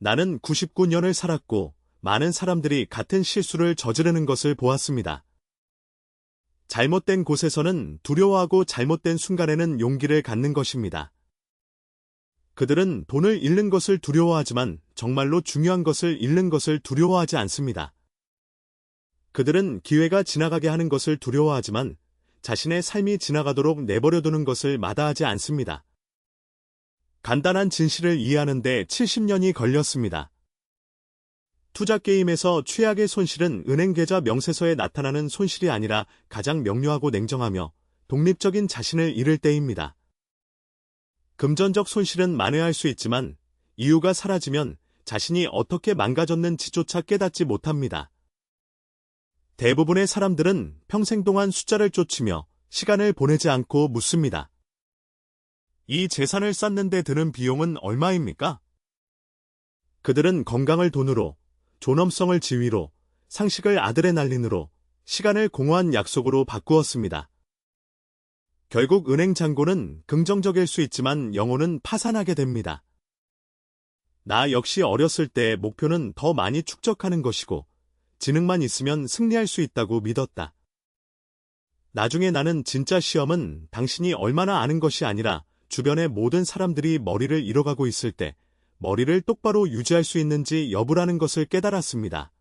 나는 99년을 살았고 많은 사람들이 같은 실수를 저지르는 것을 보았습니다. 잘못된 곳에서는 두려워하고 잘못된 순간에는 용기를 갖는 것입니다. 그들은 돈을 잃는 것을 두려워하지만 정말로 중요한 것을 잃는 것을 두려워하지 않습니다. 그들은 기회가 지나가게 하는 것을 두려워하지만 자신의 삶이 지나가도록 내버려두는 것을 마다하지 않습니다. 간단한 진실을 이해하는 데 70년이 걸렸습니다. 투자 게임에서 최악의 손실은 은행 계좌 명세서에 나타나는 손실이 아니라 가장 명료하고 냉정하며 독립적인 자신을 잃을 때입니다. 금전적 손실은 만회할 수 있지만 이유가 사라지면 자신이 어떻게 망가졌는지조차 깨닫지 못합니다. 대부분의 사람들은 평생 동안 숫자를 쫓으며 시간을 보내지 않고 묻습니다. 이 재산을 쌓는 데 드는 비용은 얼마입니까? 그들은 건강을 돈으로, 존엄성을 지위로, 상식을 아드레날린으로, 시간을 공허한 약속으로 바꾸었습니다. 결국 은행 잔고는 긍정적일 수 있지만 영혼은 파산하게 됩니다. 나 역시 어렸을 때 목표는 더 많이 축적하는 것이고 지능만 있으면 승리할 수 있다고 믿었다. 나중에 나는 진짜 시험은 당신이 얼마나 아는 것이 아니라 주변의 모든 사람들이 머리를 잃어가고 있을 때 머리를 똑바로 유지할 수 있는지 여부라는 것을 깨달았습니다.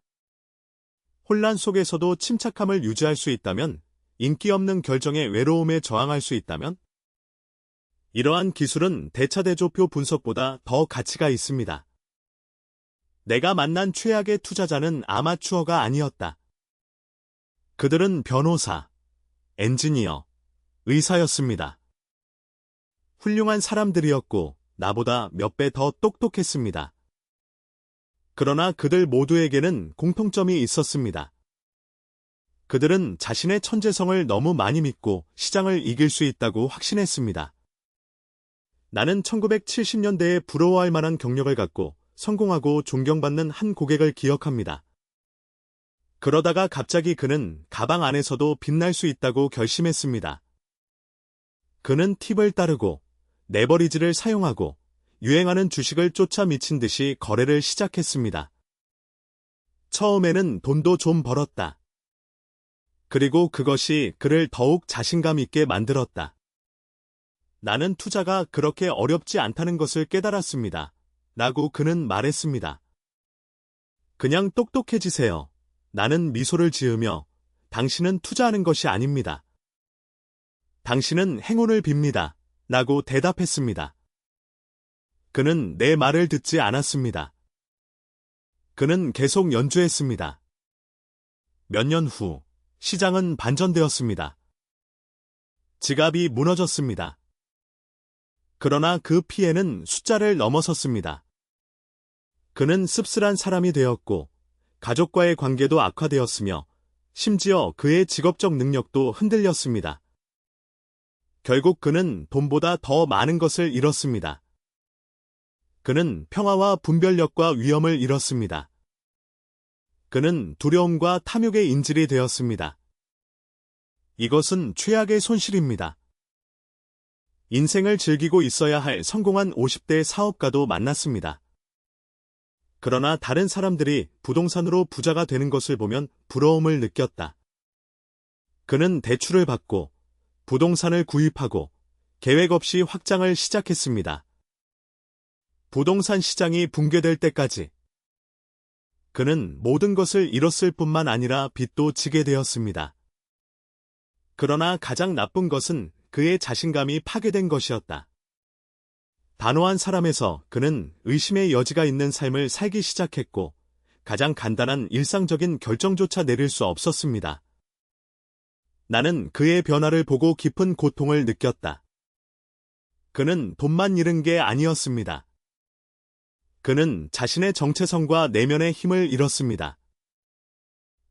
혼란 속에서도 침착함을 유지할 수 있다면, 인기 없는 결정의 외로움에 저항할 수 있다면, 이러한 기술은 대차대조표 분석보다 더 가치가 있습니다. 내가 만난 최악의 투자자는 아마추어가 아니었다. 그들은 변호사, 엔지니어, 의사였습니다. 훌륭한 사람들이었고 나보다 몇 배 더 똑똑했습니다. 그러나 그들 모두에게는 공통점이 있었습니다. 그들은 자신의 천재성을 너무 많이 믿고 시장을 이길 수 있다고 확신했습니다. 나는 1970년대에 부러워할 만한 경력을 갖고 성공하고 존경받는 한 고객을 기억합니다. 그러다가 갑자기 그는 가방 안에서도 빛날 수 있다고 결심했습니다. 그는 팁을 따르고 레버리지를 사용하고 유행하는 주식을 쫓아 미친 듯이 거래를 시작했습니다. 처음에는 돈도 좀 벌었다. 그리고 그것이 그를 더욱 자신감 있게 만들었다. 나는 투자가 그렇게 어렵지 않다는 것을 깨달았습니다. 라고 그는 말했습니다. 그냥 똑똑해지세요. 나는 미소를 지으며 당신은 투자하는 것이 아닙니다. 당신은 행운을 빕니다. 라고 대답했습니다. 그는 내 말을 듣지 않았습니다. 그는 계속 연주했습니다. 몇 년 후, 시장은 반전되었습니다. 지갑이 무너졌습니다. 그러나 그 피해는 숫자를 넘어섰습니다. 그는 씁쓸한 사람이 되었고, 가족과의 관계도 악화되었으며, 심지어 그의 직업적 능력도 흔들렸습니다. 결국 그는 돈보다 더 많은 것을 잃었습니다. 그는 평화와 분별력과 위엄을 잃었습니다. 그는 두려움과 탐욕의 인질이 되었습니다. 이것은 최악의 손실입니다. 인생을 즐기고 있어야 할 성공한 50대 사업가도 만났습니다. 그러나 다른 사람들이 부동산으로 부자가 되는 것을 보면 부러움을 느꼈다. 그는 대출을 받고 부동산을 구입하고 계획 없이 확장을 시작했습니다. 부동산 시장이 붕괴될 때까지 그는 모든 것을 잃었을 뿐만 아니라 빚도 지게 되었습니다. 그러나 가장 나쁜 것은 그의 자신감이 파괴된 것이었다. 단호한 사람에서 그는 의심의 여지가 있는 삶을 살기 시작했고 가장 간단한 일상적인 결정조차 내릴 수 없었습니다. 나는 그의 변화를 보고 깊은 고통을 느꼈다. 그는 돈만 잃은 게 아니었습니다. 그는 자신의 정체성과 내면의 힘을 잃었습니다.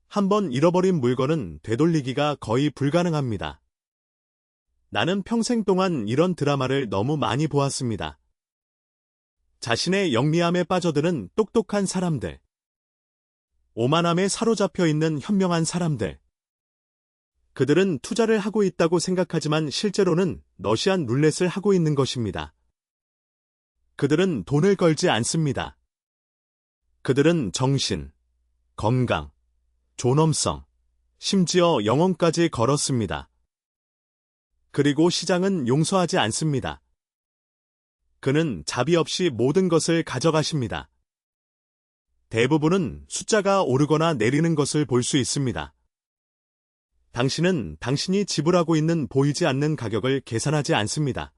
한번 잃어버린 물건은 되돌리기가 거의 불가능합니다. 나는 평생 동안 이런 드라마를 너무 많이 보았습니다. 자신의 영리함에 빠져드는 똑똑한 사람들, 오만함에 사로잡혀 있는 현명한 사람들, 그들은 투자를 하고 있다고 생각하지만 실제로는 러시안 룰렛을 하고 있는 것입니다. 그들은 돈을 걸지 않습니다. 그들은 정신, 건강, 존엄성, 심지어 영혼까지 걸었습니다. 그리고 시장은 용서하지 않습니다. 그는 자비 없이 모든 것을 가져가십니다. 대부분은 숫자가 오르거나 내리는 것을 볼 수 있습니다. 당신은 당신이 지불하고 있는 보이지 않는 가격을 계산하지 않습니다.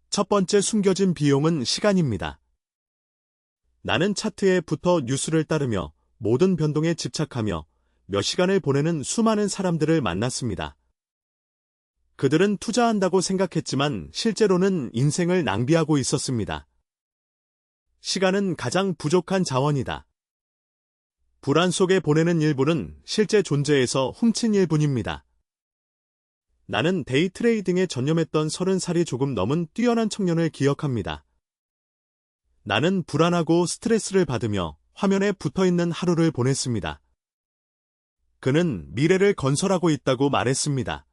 첫 번째 숨겨진 비용은 시간입니다. 나는 차트에 붙어 뉴스를 따르며 모든 변동에 집착하며 몇 시간을 보내는 수많은 사람들을 만났습니다. 그들은 투자한다고 생각했지만 실제로는 인생을 낭비하고 있었습니다. 시간은 가장 부족한 자원이다. 불안 속에 보내는 일부는 실제 존재에서 훔친 일뿐입니다. 나는 데이 트레이딩에 전념했던 30살이 조금 넘은 뛰어난 청년을 기억합니다. 나는 불안하고 스트레스를 받으며 화면에 붙어있는 하루를 보냈습니다. 그는 미래를 건설하고 있다고 말했습니다.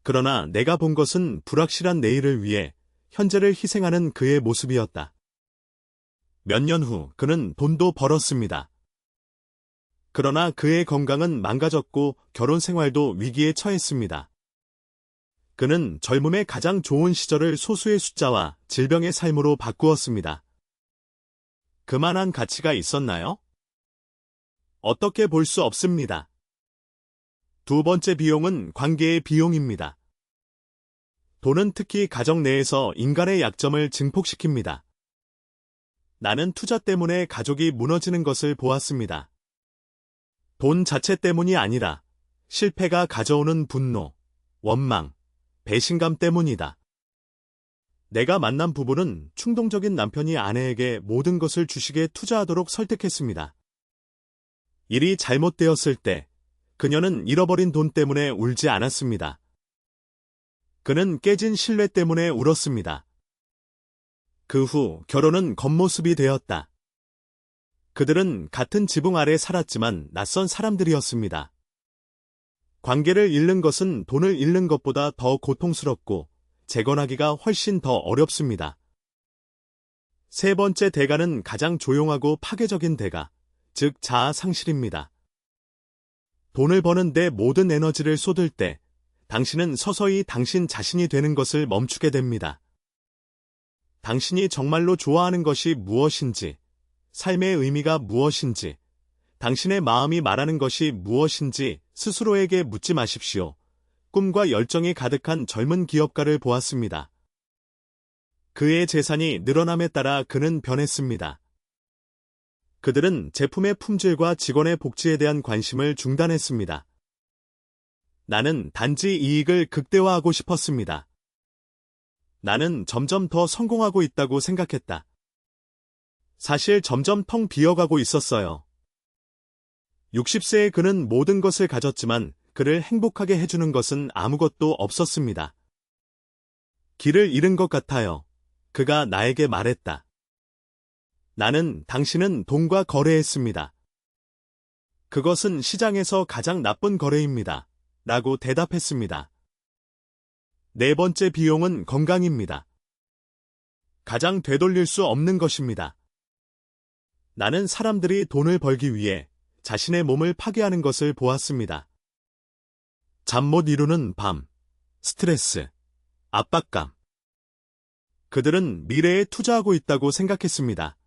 그러나 내가 본 것은 불확실한 내일을 위해 현재를 희생하는 그의 모습이었다. 몇 년 후 그는 돈도 벌었습니다. 그러나 그의 건강은 망가졌고 결혼 생활도 위기에 처했습니다. 그는 젊음의 가장 좋은 시절을 소수의 숫자와 질병의 삶으로 바꾸었습니다. 그만한 가치가 있었나요? 어떻게 볼 수 없습니다. 두 번째 비용은 관계의 비용입니다. 돈은 특히 가정 내에서 인간의 약점을 증폭시킵니다. 나는 투자 때문에 가족이 무너지는 것을 보았습니다. 돈 자체 때문이 아니라 실패가 가져오는 분노, 원망, 배신감 때문이다. 내가 만난 부부는 충동적인 남편이 아내에게 모든 것을 주식에 투자하도록 설득했습니다. 일이 잘못되었을 때 그녀는 잃어버린 돈 때문에 울지 않았습니다. 그는 깨진 신뢰 때문에 울었습니다. 그 후 결혼은 겉모습이 되었다. 그들은 같은 지붕 아래 살았지만 낯선 사람들이었습니다. 관계를 잃는 것은 돈을 잃는 것보다 더 고통스럽고 재건하기가 훨씬 더 어렵습니다. 세 번째 대가는 가장 조용하고 파괴적인 대가, 즉 자아 상실입니다. 돈을 버는 데 모든 에너지를 쏟을 때 당신은 서서히 당신 자신이 되는 것을 멈추게 됩니다. 당신이 정말로 좋아하는 것이 무엇인지, 삶의 의미가 무엇인지, 당신의 마음이 말하는 것이 무엇인지 스스로에게 묻지 마십시오. 꿈과 열정이 가득한 젊은 기업가를 보았습니다. 그의 재산이 늘어남에 따라 그는 변했습니다. 그들은 제품의 품질과 직원의 복지에 대한 관심을 중단했습니다. 나는 단지 이익을 극대화하고 싶었습니다. 나는 점점 더 성공하고 있다고 생각했다. 사실 점점 텅 비어가고 있었어요. 60세의 그는 모든 것을 가졌지만 그를 행복하게 해주는 것은 아무것도 없었습니다. 길을 잃은 것 같아요. 그가 나에게 말했다. 나는 당신은 돈과 거래했습니다. 그것은 시장에서 가장 나쁜 거래입니다. 라고 대답했습니다. 네 번째 비용은 건강입니다. 가장 되돌릴 수 없는 것입니다. 나는 사람들이 돈을 벌기 위해 자신의 몸을 파괴하는 것을 보았습니다. 잠 못 이루는 밤, 스트레스, 압박감. 그들은 미래에 투자하고 있다고 생각했습니다.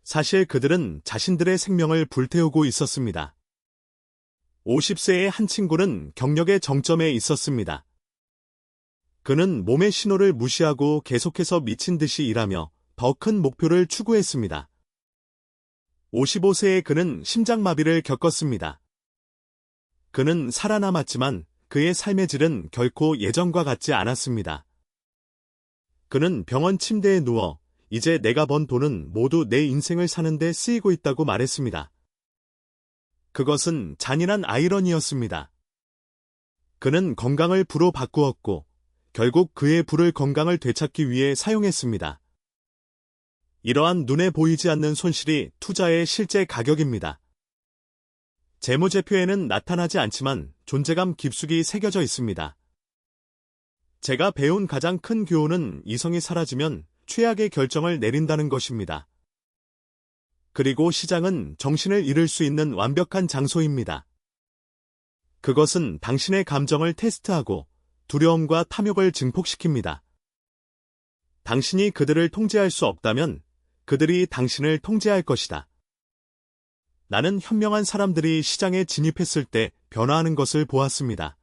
사실 그들은 자신들의 생명을 불태우고 있었습니다. 50세의 한 친구는 경력의 정점에 있었습니다. 그는 몸의 신호를 무시하고 계속해서 미친 듯이 일하며 더 큰 목표를 추구했습니다. 55세의 그는 심장마비를 겪었습니다. 그는 살아남았지만 그의 삶의 질은 결코 예전과 같지 않았습니다. 그는 병원 침대에 누워 이제 내가 번 돈은 모두 내 인생을 사는 데 쓰이고 있다고 말했습니다. 그것은 잔인한 아이러니였습니다. 그는 건강을 부로 바꾸었고 결국 그의 부를 건강을 되찾기 위해 사용했습니다. 이러한 눈에 보이지 않는 손실이 투자의 실제 가격입니다. 재무제표에는 나타나지 않지만 존재감 깊숙이 새겨져 있습니다. 제가 배운 가장 큰 교훈은 이성이 사라지면 최악의 결정을 내린다는 것입니다. 그리고 시장은 정신을 잃을 수 있는 완벽한 장소입니다. 그것은 당신의 감정을 테스트하고 두려움과 탐욕을 증폭시킵니다. 당신이 그들을 통제할 수 없다면 그들이 당신을 통제할 것이다. 나는 현명한 사람들이 시장에 진입했을 때 변화하는 것을 보았습니다.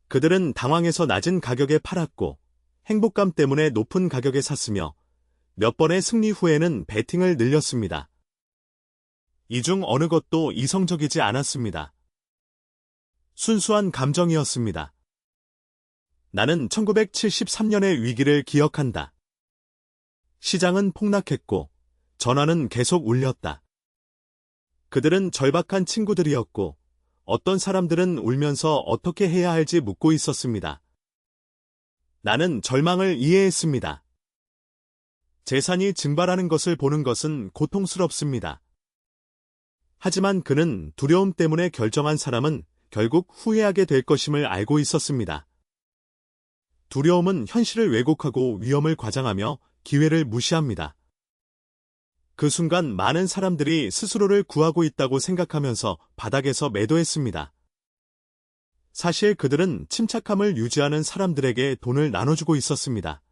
그들은 당황해서 낮은 가격에 팔았고 행복감 때문에 높은 가격에 샀으며 몇 번의 승리 후에는 베팅을 늘렸습니다. 이 중 어느 것도 이성적이지 않았습니다. 순수한 감정이었습니다. 나는 1973년의 위기를 기억한다. 시장은 폭락했고 전화는 계속 울렸다. 그들은 절박한 친구들이었고 어떤 사람들은 울면서 어떻게 해야 할지 묻고 있었습니다. 나는 절망을 이해했습니다. 재산이 증발하는 것을 보는 것은 고통스럽습니다. 하지만 그는 두려움 때문에 결정한 사람은 결국 후회하게 될 것임을 알고 있었습니다. 두려움은 현실을 왜곡하고 위험을 과장하며 기회를 무시합니다. 그 순간 많은 사람들이 스스로를 구하고 있다고 생각하면서 바닥에서 매도했습니다. 사실 그들은 침착함을 유지하는 사람들에게 돈을 나눠주고 있었습니다.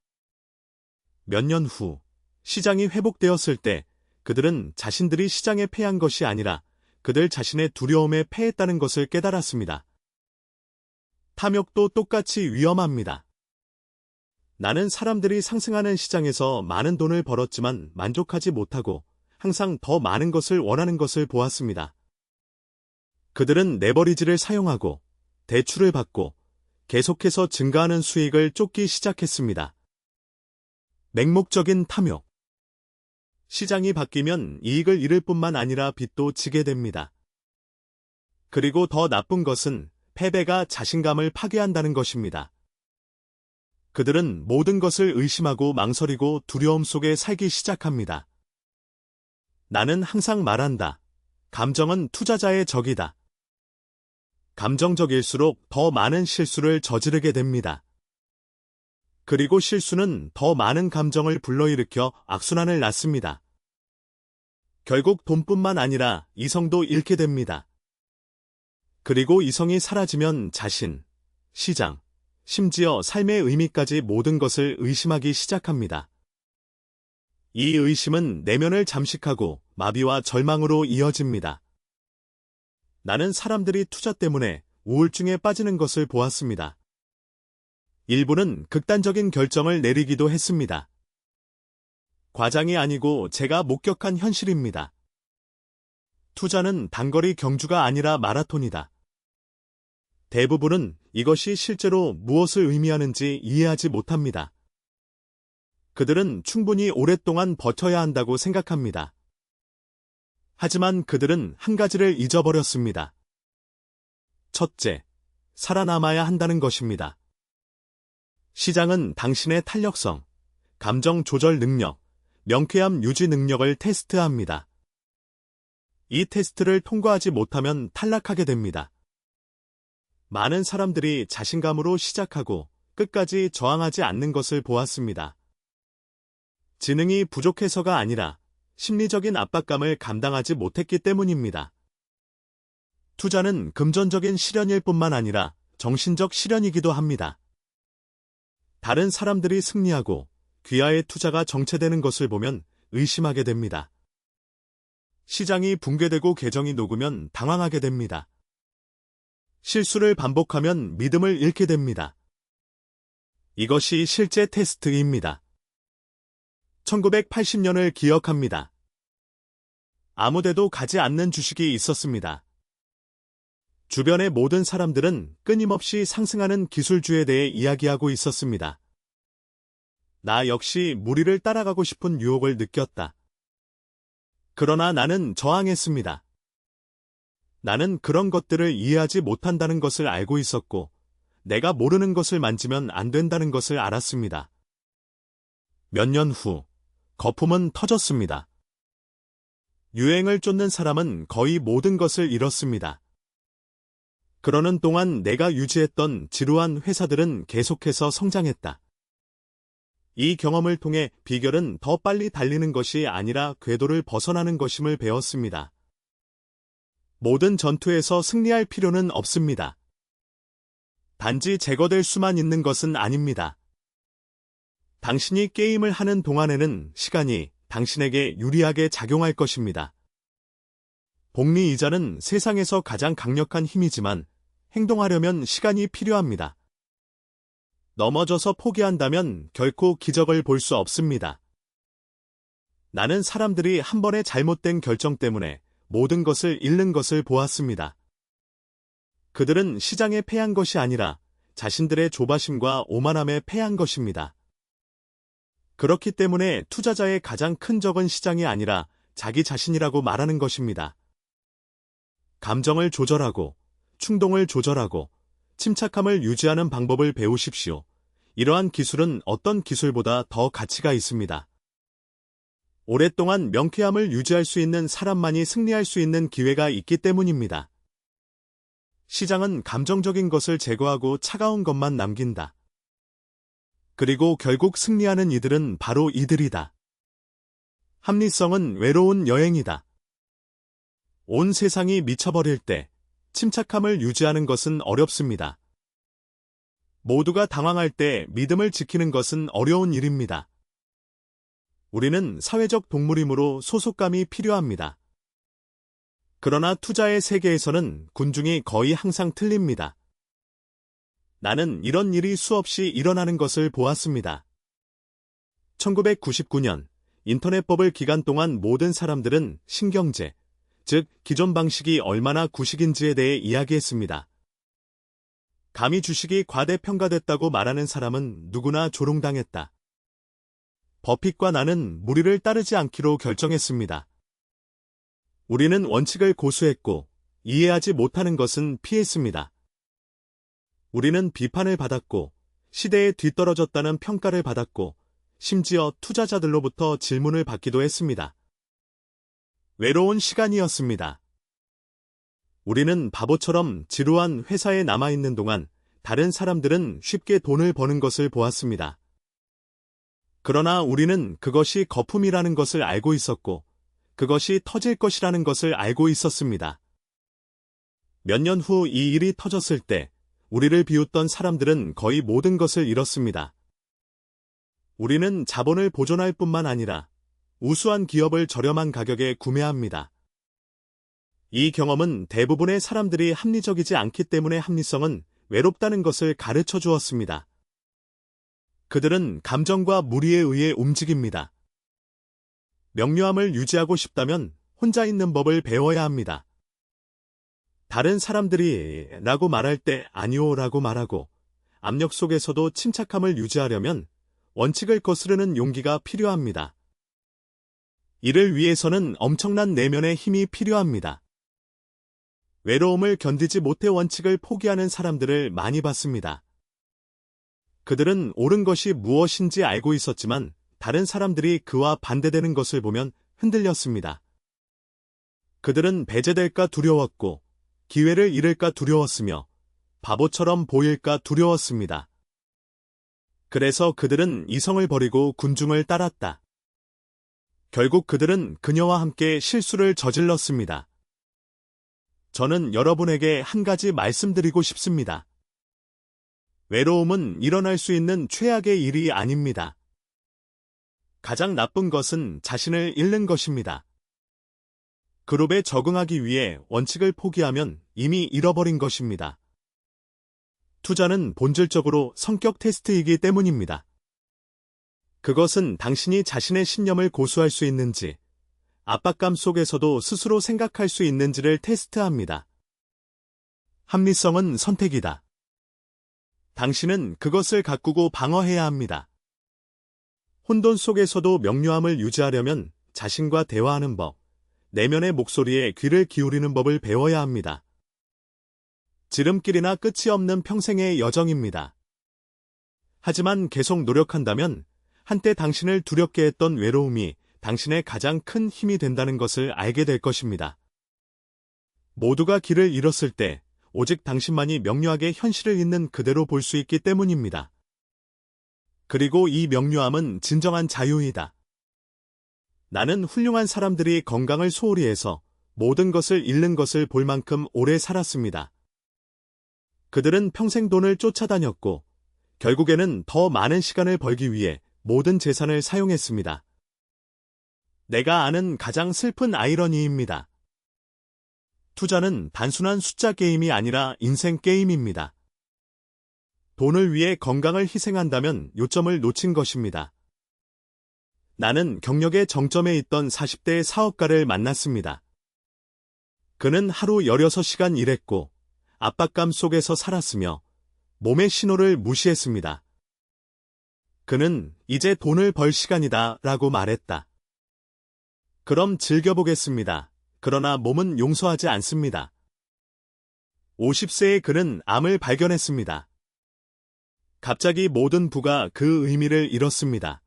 몇 년 후, 시장이 회복되었을 때 그들은 자신들이 시장에 패한 것이 아니라 그들 자신의 두려움에 패했다는 것을 깨달았습니다. 탐욕도 똑같이 위험합니다. 나는 사람들이 상승하는 시장에서 많은 돈을 벌었지만 만족하지 못하고 항상 더 많은 것을 원하는 것을 보았습니다. 그들은 레버리지를 사용하고 대출을 받고 계속해서 증가하는 수익을 쫓기 시작했습니다. 맹목적인 탐욕. 시장이 바뀌면 이익을 잃을 뿐만 아니라 빚도 지게 됩니다. 그리고 더 나쁜 것은 패배가 자신감을 파괴한다는 것입니다. 그들은 모든 것을 의심하고 망설이고 두려움 속에 살기 시작합니다. 나는 항상 말한다. 감정은 투자자의 적이다. 감정적일수록 더 많은 실수를 저지르게 됩니다. 그리고 실수는 더 많은 감정을 불러일으켜 악순환을 낳습니다. 결국 돈뿐만 아니라 이성도 잃게 됩니다. 그리고 이성이 사라지면 자신, 시장, 심지어 삶의 의미까지 모든 것을 의심하기 시작합니다. 이 의심은 내면을 잠식하고 마비와 절망으로 이어집니다. 나는 사람들이 투자 때문에 우울증에 빠지는 것을 보았습니다. 일부는 극단적인 결정을 내리기도 했습니다. 과장이 아니고 제가 목격한 현실입니다. 투자는 단거리 경주가 아니라 마라톤이다. 대부분은 이것이 실제로 무엇을 의미하는지 이해하지 못합니다. 그들은 충분히 오랫동안 버텨야 한다고 생각합니다. 하지만 그들은 한 가지를 잊어버렸습니다. 첫째, 살아남아야 한다는 것입니다. 시장은 당신의 탄력성, 감정 조절 능력, 명쾌함 유지 능력을 테스트합니다. 이 테스트를 통과하지 못하면 탈락하게 됩니다. 많은 사람들이 자신감으로 시작하고 끝까지 저항하지 않는 것을 보았습니다. 지능이 부족해서가 아니라 심리적인 압박감을 감당하지 못했기 때문입니다. 투자는 금전적인 실현일 뿐만 아니라 정신적 실현이기도 합니다. 다른 사람들이 승리하고 귀하의 투자가 정체되는 것을 보면 의심하게 됩니다. 시장이 붕괴되고 계정이 녹으면 당황하게 됩니다. 실수를 반복하면 믿음을 잃게 됩니다. 이것이 실제 테스트입니다. 1980년을 기억합니다. 아무데도 가지 않는 주식이 있었습니다. 주변의 모든 사람들은 끊임없이 상승하는 기술주에 대해 이야기하고 있었습니다. 나 역시 무리를 따라가고 싶은 유혹을 느꼈다. 그러나 나는 저항했습니다. 나는 그런 것들을 이해하지 못한다는 것을 알고 있었고, 내가 모르는 것을 만지면 안 된다는 것을 알았습니다. 몇 년 후, 거품은 터졌습니다. 유행을 쫓는 사람은 거의 모든 것을 잃었습니다. 그러는 동안 내가 유지했던 지루한 회사들은 계속해서 성장했다. 이 경험을 통해 비결은 더 빨리 달리는 것이 아니라 궤도를 벗어나는 것임을 배웠습니다. 모든 전투에서 승리할 필요는 없습니다. 단지 제거될 수만 있는 것은 아닙니다. 당신이 게임을 하는 동안에는 시간이 당신에게 유리하게 작용할 것입니다. 복리이자는 세상에서 가장 강력한 힘이지만 행동하려면 시간이 필요합니다. 넘어져서 포기한다면 결코 기적을 볼 수 없습니다. 나는 사람들이 한 번의 잘못된 결정 때문에 모든 것을 잃는 것을 보았습니다. 그들은 시장에 패한 것이 아니라 자신들의 조바심과 오만함에 패한 것입니다. 그렇기 때문에 투자자의 가장 큰 적은 시장이 아니라 자기 자신이라고 말하는 것입니다. 감정을 조절하고, 충동을 조절하고, 침착함을 유지하는 방법을 배우십시오. 이러한 기술은 어떤 기술보다 더 가치가 있습니다. 오랫동안 명쾌함을 유지할 수 있는 사람만이 승리할 수 있는 기회가 있기 때문입니다. 시장은 감정적인 것을 제거하고 차가운 것만 남긴다. 그리고 결국 승리하는 이들은 바로 이들이다. 합리성은 외로운 여행이다. 온 세상이 미쳐버릴 때 침착함을 유지하는 것은 어렵습니다. 모두가 당황할 때 믿음을 지키는 것은 어려운 일입니다. 우리는 사회적 동물이므로 소속감이 필요합니다. 그러나 투자의 세계에서는 군중이 거의 항상 틀립니다. 나는 이런 일이 수없이 일어나는 것을 보았습니다. 1999년 인터넷 버블 기간 동안 모든 사람들은 신경제, 즉 기존 방식이 얼마나 구식인지에 대해 이야기했습니다. 감히 주식이 과대평가됐다고 말하는 사람은 누구나 조롱당했다. 버핏과 나는 무리를 따르지 않기로 결정했습니다. 우리는 원칙을 고수했고 이해하지 못하는 것은 피했습니다. 우리는 비판을 받았고 시대에 뒤떨어졌다는 평가를 받았고 심지어 투자자들로부터 질문을 받기도 했습니다. 외로운 시간이었습니다. 우리는 바보처럼 지루한 회사에 남아있는 동안 다른 사람들은 쉽게 돈을 버는 것을 보았습니다. 그러나 우리는 그것이 거품이라는 것을 알고 있었고 그것이 터질 것이라는 것을 알고 있었습니다. 몇 년 후 이 일이 터졌을 때 우리를 비웃던 사람들은 거의 모든 것을 잃었습니다. 우리는 자본을 보존할 뿐만 아니라 우수한 기업을 저렴한 가격에 구매합니다. 이 경험은 대부분의 사람들이 합리적이지 않기 때문에 합리성은 외롭다는 것을 가르쳐 주었습니다. 그들은 감정과 무리에 의해 움직입니다. 명료함을 유지하고 싶다면 혼자 있는 법을 배워야 합니다. 다른 사람들이 라고 말할 때 아니오 라고 말하고 압력 속에서도 침착함을 유지하려면 원칙을 거스르는 용기가 필요합니다. 이를 위해서는 엄청난 내면의 힘이 필요합니다. 외로움을 견디지 못해 원칙을 포기하는 사람들을 많이 봤습니다. 그들은 옳은 것이 무엇인지 알고 있었지만 다른 사람들이 그와 반대되는 것을 보면 흔들렸습니다. 그들은 배제될까 두려웠고 기회를 잃을까 두려웠으며 바보처럼 보일까 두려웠습니다. 그래서 그들은 이성을 버리고 군중을 따랐다. 결국 그들은 그녀와 함께 실수를 저질렀습니다. 저는 여러분에게 한 가지 말씀드리고 싶습니다. 외로움은 일어날 수 있는 최악의 일이 아닙니다. 가장 나쁜 것은 자신을 잃는 것입니다. 그룹에 적응하기 위해 원칙을 포기하면 이미 잃어버린 것입니다. 투자는 본질적으로 성격 테스트이기 때문입니다. 그것은 당신이 자신의 신념을 고수할 수 있는지, 압박감 속에서도 스스로 생각할 수 있는지를 테스트합니다. 합리성은 선택이다. 당신은 그것을 가꾸고 방어해야 합니다. 혼돈 속에서도 명료함을 유지하려면 자신과 대화하는 법, 내면의 목소리에 귀를 기울이는 법을 배워야 합니다. 지름길이나 끝이 없는 평생의 여정입니다. 하지만 계속 노력한다면 한때 당신을 두렵게 했던 외로움이 당신의 가장 큰 힘이 된다는 것을 알게 될 것입니다. 모두가 길을 잃었을 때 오직 당신만이 명료하게 현실을 있는 그대로 볼 수 있기 때문입니다. 그리고 이 명료함은 진정한 자유이다. 나는 훌륭한 사람들이 건강을 소홀히 해서 모든 것을 잃는 것을 볼 만큼 오래 살았습니다. 그들은 평생 돈을 쫓아다녔고 결국에는 더 많은 시간을 벌기 위해 모든 재산을 사용했습니다. 내가 아는 가장 슬픈 아이러니입니다. 투자는 단순한 숫자 게임이 아니라 인생 게임입니다. 돈을 위해 건강을 희생한다면 요점을 놓친 것입니다. 나는 경력의 정점에 있던 40대의 사업가를 만났습니다. 그는 하루 16시간 일했고 압박감 속에서 살았으며 몸의 신호를 무시했습니다. 그는 이제 돈을 벌 시간이다 라고 말했다. 그럼 즐겨보겠습니다. 그러나 몸은 용서하지 않습니다. 50세의 그는 암을 발견했습니다. 갑자기 모든 부가 그 의미를 잃었습니다.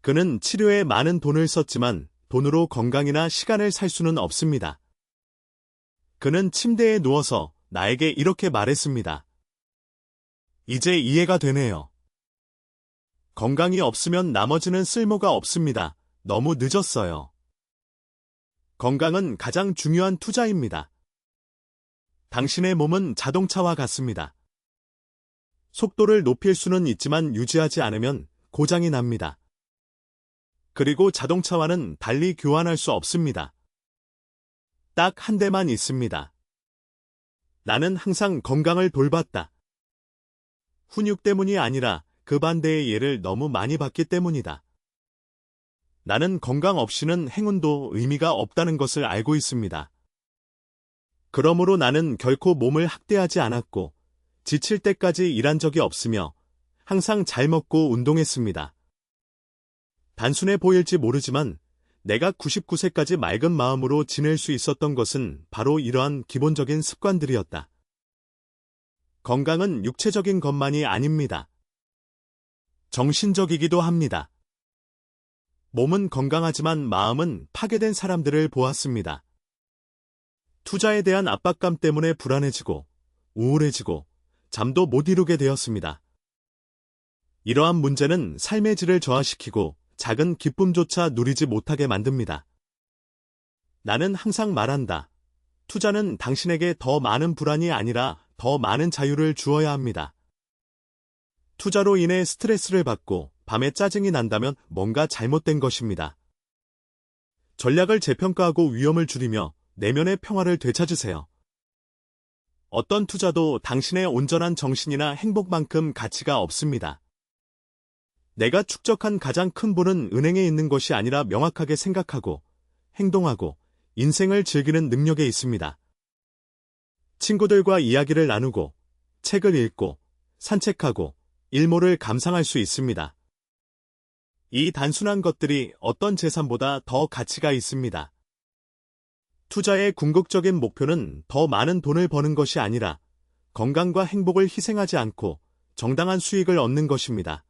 그는 치료에 많은 돈을 썼지만 돈으로 건강이나 시간을 살 수는 없습니다. 그는 침대에 누워서 나에게 이렇게 말했습니다. 이제 이해가 되네요. 건강이 없으면 나머지는 쓸모가 없습니다. 너무 늦었어요. 건강은 가장 중요한 투자입니다. 당신의 몸은 자동차와 같습니다. 속도를 높일 수는 있지만 유지하지 않으면 고장이 납니다. 그리고 자동차와는 달리 교환할 수 없습니다. 딱 한 대만 있습니다. 나는 항상 건강을 돌봤다. 훈육 때문이 아니라 그 반대의 예를 너무 많이 봤기 때문이다. 나는 건강 없이는 행운도 의미가 없다는 것을 알고 있습니다. 그러므로 나는 결코 몸을 학대하지 않았고 지칠 때까지 일한 적이 없으며 항상 잘 먹고 운동했습니다. 단순해 보일지 모르지만 내가 99세까지 맑은 마음으로 지낼 수 있었던 것은 바로 이러한 기본적인 습관들이었다. 건강은 육체적인 것만이 아닙니다. 정신적이기도 합니다. 몸은 건강하지만 마음은 파괴된 사람들을 보았습니다. 투자에 대한 압박감 때문에 불안해지고 우울해지고 잠도 못 이루게 되었습니다. 이러한 문제는 삶의 질을 저하시키고 작은 기쁨조차 누리지 못하게 만듭니다. 나는 항상 말한다. 투자는 당신에게 더 많은 불안이 아니라 더 많은 자유를 주어야 합니다. 투자로 인해 스트레스를 받고 밤에 짜증이 난다면 뭔가 잘못된 것입니다. 전략을 재평가하고 위험을 줄이며 내면의 평화를 되찾으세요. 어떤 투자도 당신의 온전한 정신이나 행복만큼 가치가 없습니다. 내가 축적한 가장 큰 부는 은행에 있는 것이 아니라 명확하게 생각하고 행동하고 인생을 즐기는 능력에 있습니다. 친구들과 이야기를 나누고 책을 읽고 산책하고 일몰을 감상할 수 있습니다. 이 단순한 것들이 어떤 재산보다 더 가치가 있습니다. 투자의 궁극적인 목표는 더 많은 돈을 버는 것이 아니라 건강과 행복을 희생하지 않고 정당한 수익을 얻는 것입니다.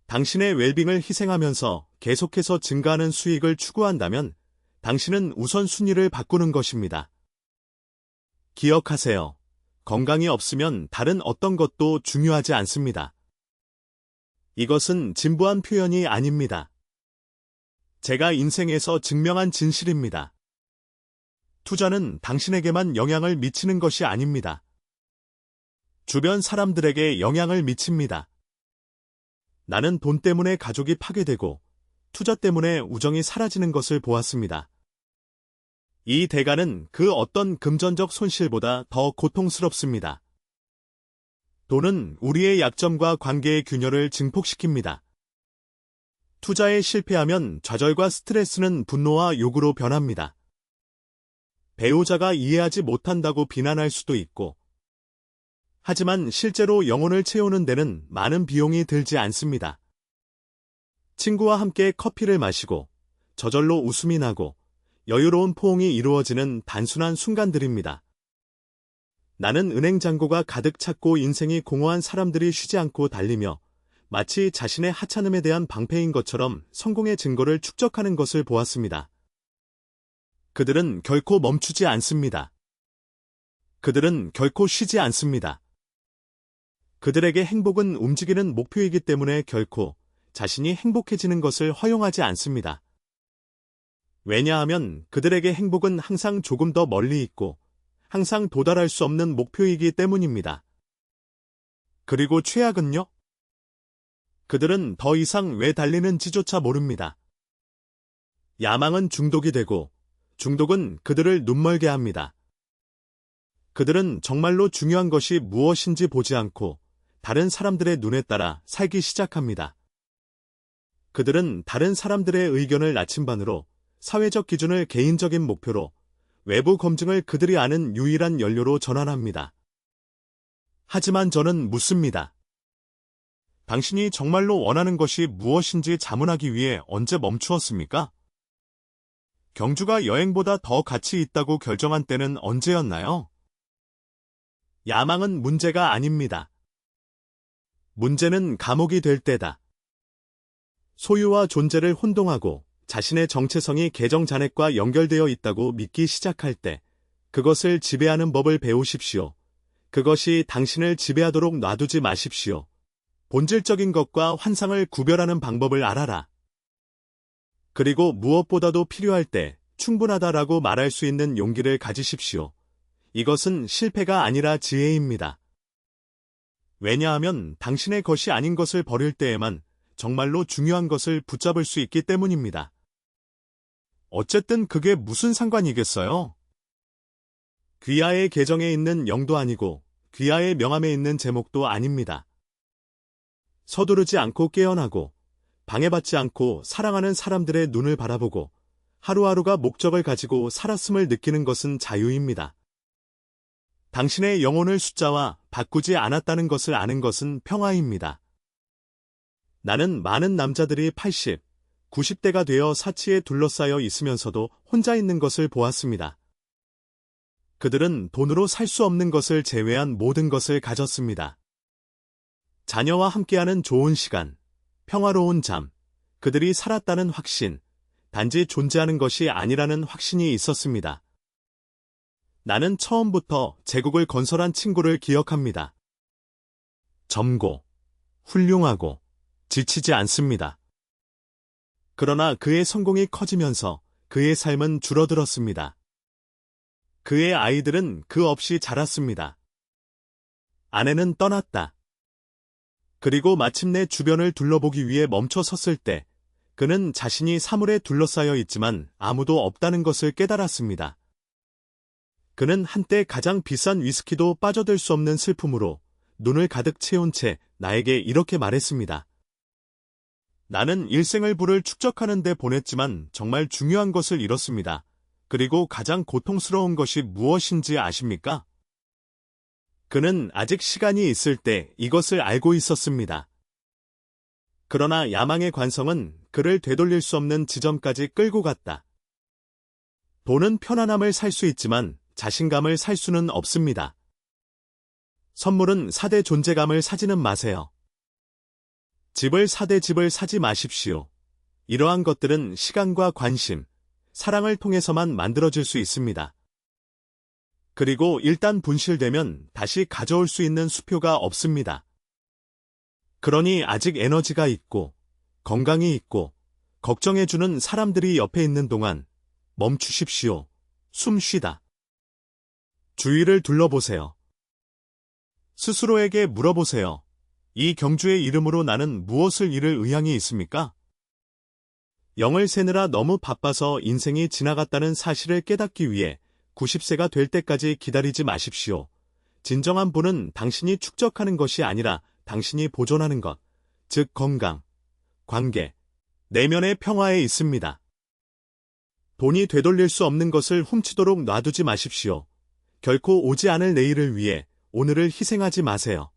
당신의 웰빙을 희생하면서 계속해서 증가하는 수익을 추구한다면 당신은 우선순위를 바꾸는 것입니다. 기억하세요. 건강이 없으면 다른 어떤 것도 중요하지 않습니다. 이것은 진부한 표현이 아닙니다. 제가 인생에서 증명한 진실입니다. 투자는 당신에게만 영향을 미치는 것이 아닙니다. 주변 사람들에게 영향을 미칩니다. 나는 돈 때문에 가족이 파괴되고 투자 때문에 우정이 사라지는 것을 보았습니다. 이 대가는 그 어떤 금전적 손실보다 더 고통스럽습니다. 돈은 우리의 약점과 관계의 균열을 증폭시킵니다. 투자에 실패하면 좌절과 스트레스는 분노와 욕으로 변합니다. 배우자가 이해하지 못한다고 비난할 수도 있고, 하지만 실제로 영혼을 채우는 데는 많은 비용이 들지 않습니다. 친구와 함께 커피를 마시고 저절로 웃음이 나고 여유로운 포옹이 이루어지는 단순한 순간들입니다. 나는 은행 잔고가 가득 찼고 인생이 공허한 사람들이 쉬지 않고 달리며 마치 자신의 하찮음에 대한 방패인 것처럼 성공의 증거를 축적하는 것을 보았습니다. 그들은 결코 멈추지 않습니다. 그들은 결코 쉬지 않습니다. 그들에게 행복은 움직이는 목표이기 때문에 결코 자신이 행복해지는 것을 허용하지 않습니다. 왜냐하면 그들에게 행복은 항상 조금 더 멀리 있고 항상 도달할 수 없는 목표이기 때문입니다. 그리고 최악은요? 그들은 더 이상 왜 달리는지조차 모릅니다. 야망은 중독이 되고 중독은 그들을 눈멀게 합니다. 그들은 정말로 중요한 것이 무엇인지 보지 않고 다른 사람들의 눈에 따라 살기 시작합니다. 그들은 다른 사람들의 의견을 나침반으로, 사회적 기준을 개인적인 목표로, 외부 검증을 그들이 아는 유일한 연료로 전환합니다. 하지만 저는 묻습니다. 당신이 정말로 원하는 것이 무엇인지 자문하기 위해 언제 멈추었습니까? 경주가 여행보다 더 가치 있다고 결정한 때는 언제였나요? 야망은 문제가 아닙니다. 문제는 감옥이 될 때다. 소유와 존재를 혼동하고 자신의 정체성이 계정 잔액과 연결되어 있다고 믿기 시작할 때 그것을 지배하는 법을 배우십시오. 그것이 당신을 지배하도록 놔두지 마십시오. 본질적인 것과 환상을 구별하는 방법을 알아라. 그리고 무엇보다도 필요할 때 충분하다라고 말할 수 있는 용기를 가지십시오. 이것은 실패가 아니라 지혜입니다. 왜냐하면 당신의 것이 아닌 것을 버릴 때에만 정말로 중요한 것을 붙잡을 수 있기 때문입니다. 어쨌든 그게 무슨 상관이겠어요? 귀하의 계정에 있는 영도 아니고 귀하의 명함에 있는 제목도 아닙니다. 서두르지 않고 깨어나고 방해받지 않고 사랑하는 사람들의 눈을 바라보고 하루하루가 목적을 가지고 살았음을 느끼는 것은 자유입니다. 당신의 영혼을 숫자와 바꾸지 않았다는 것을 아는 것은 평화입니다. 나는 많은 남자들이 80, 90대가 되어 사치에 둘러싸여 있으면서도 혼자 있는 것을 보았습니다. 그들은 돈으로 살 수 없는 것을 제외한 모든 것을 가졌습니다. 자녀와 함께하는 좋은 시간, 평화로운 잠, 그들이 살았다는 확신, 단지 존재하는 것이 아니라는 확신이 있었습니다. 나는 처음부터 제국을 건설한 친구를 기억합니다. 젊고, 훌륭하고, 지치지 않습니다. 그러나 그의 성공이 커지면서 그의 삶은 줄어들었습니다. 그의 아이들은 그 없이 자랐습니다. 아내는 떠났다. 그리고 마침내 주변을 둘러보기 위해 멈춰 섰을 때 그는 자신이 사물에 둘러싸여 있지만 아무도 없다는 것을 깨달았습니다. 그는 한때 가장 비싼 위스키도 빠져들 수 없는 슬픔으로 눈을 가득 채운 채 나에게 이렇게 말했습니다. 나는 일생을 부를 축적하는 데 보냈지만 정말 중요한 것을 잃었습니다. 그리고 가장 고통스러운 것이 무엇인지 아십니까? 그는 아직 시간이 있을 때 이것을 알고 있었습니다. 그러나 야망의 관성은 그를 되돌릴 수 없는 지점까지 끌고 갔다. 돈은 편안함을 살 수 있지만 자신감을 살 수는 없습니다. 선물은 사대 존재감을 사지는 마세요. 집을 사대 집을 사지 마십시오. 이러한 것들은 시간과 관심, 사랑을 통해서만 만들어질 수 있습니다. 그리고 일단 분실되면 다시 가져올 수 있는 수표가 없습니다. 그러니 아직 에너지가 있고, 건강이 있고, 걱정해주는 사람들이 옆에 있는 동안 멈추십시오. 숨 쉬다. 주위를 둘러보세요. 스스로에게 물어보세요. 이 경주의 이름으로 나는 무엇을 잃을 의향이 있습니까? 영을 세느라 너무 바빠서 인생이 지나갔다는 사실을 깨닫기 위해 90세가 될 때까지 기다리지 마십시오. 진정한 부는 당신이 축적하는 것이 아니라 당신이 보존하는 것, 즉 건강, 관계, 내면의 평화에 있습니다. 돈이 되돌릴 수 없는 것을 훔치도록 놔두지 마십시오. 결코 오지 않을 내일을 위해 오늘을 희생하지 마세요.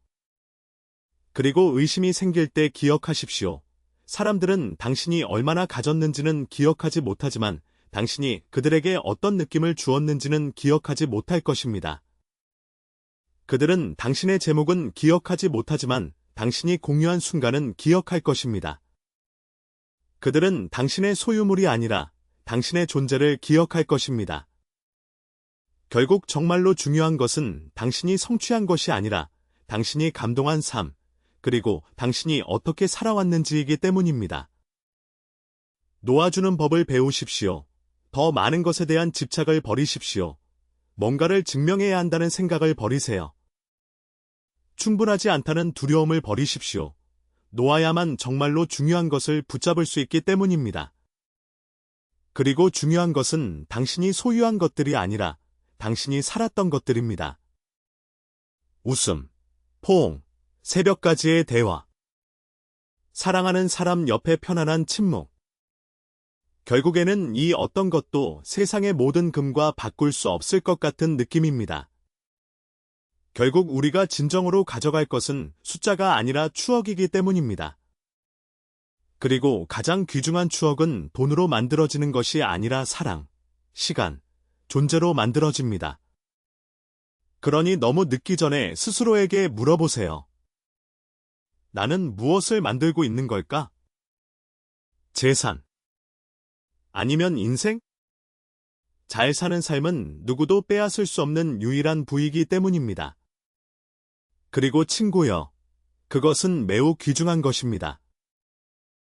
그리고 의심이 생길 때 기억하십시오. 사람들은 당신이 얼마나 가졌는지는 기억하지 못하지만 당신이 그들에게 어떤 느낌을 주었는지는 기억하지 못할 것입니다. 그들은 당신의 제목은 기억하지 못하지만 당신이 공유한 순간은 기억할 것입니다. 그들은 당신의 소유물이 아니라 당신의 존재를 기억할 것입니다. 결국 정말로 중요한 것은 당신이 성취한 것이 아니라 당신이 감동한 삶, 그리고 당신이 어떻게 살아왔는지이기 때문입니다. 놓아주는 법을 배우십시오. 더 많은 것에 대한 집착을 버리십시오. 뭔가를 증명해야 한다는 생각을 버리세요. 충분하지 않다는 두려움을 버리십시오. 놓아야만 정말로 중요한 것을 붙잡을 수 있기 때문입니다. 그리고 중요한 것은 당신이 소유한 것들이 아니라 당신이 살았던 것들입니다. 웃음, 포옹, 새벽까지의 대화. 사랑하는 사람 옆에 편안한 침묵. 결국에는 이 어떤 것도 세상의 모든 금과 바꿀 수 없을 것 같은 느낌입니다. 결국 우리가 진정으로 가져갈 것은 숫자가 아니라 추억이기 때문입니다. 그리고 가장 귀중한 추억은 돈으로 만들어지는 것이 아니라 사랑, 시간, 존재로 만들어집니다. 그러니 너무 늦기 전에 스스로에게 물어보세요. 나는 무엇을 만들고 있는 걸까? 재산. 아니면 인생? 잘 사는 삶은 누구도 빼앗을 수 없는 유일한 부이기 때문입니다. 그리고 친구여, 그것은 매우 귀중한 것입니다.